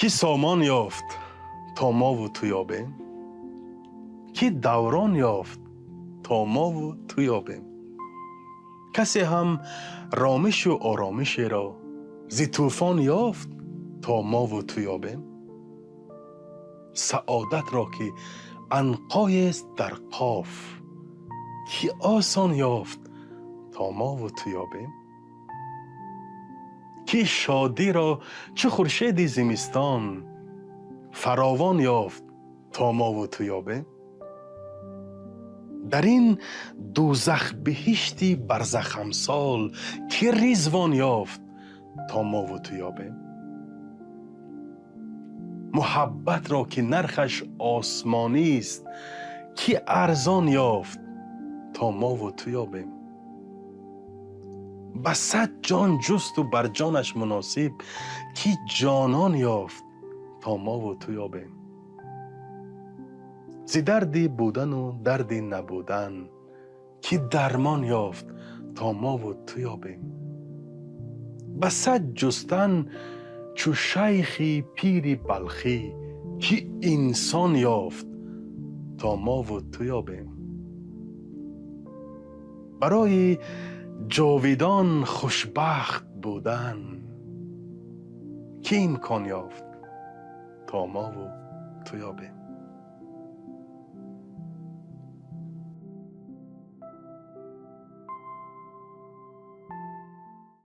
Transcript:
کی سامان یافت تا ما و تو یابیم؟ کی دوران یافت تا ما و تو یابیم؟ کسی هم رامش و آرامش را ز طوفان یافت تا ما و تو یابیم؟ سعادت را که عنقای است در قاف، کی آسان یافت تا ما و تو یابیم؟ کی شادی را چه خورشید زمستان فراوان یافت تا ما و تو یابیم؟ در این دوزخ بهشتی برزخ امسال کی رضوان یافت تا ما و تو یابیم؟ محبت را که نرخش آسمانی است کی ارزان یافت تا ما و تو یابیم؟ به 100 جان جست و بر جانش مناسب کی جانان یافت تا ما و تو یابیم؟ ز درد بودن و درد نبودن کی درمان یافت تا ما و تو یابیم؟ به 100 جستن چو شیخی پیر بلخی کی انسان یافت تا ما و تو یابیم؟ برای جاویدان خوشبخت بودن کی امکان یافت تا ما و تو یابیم؟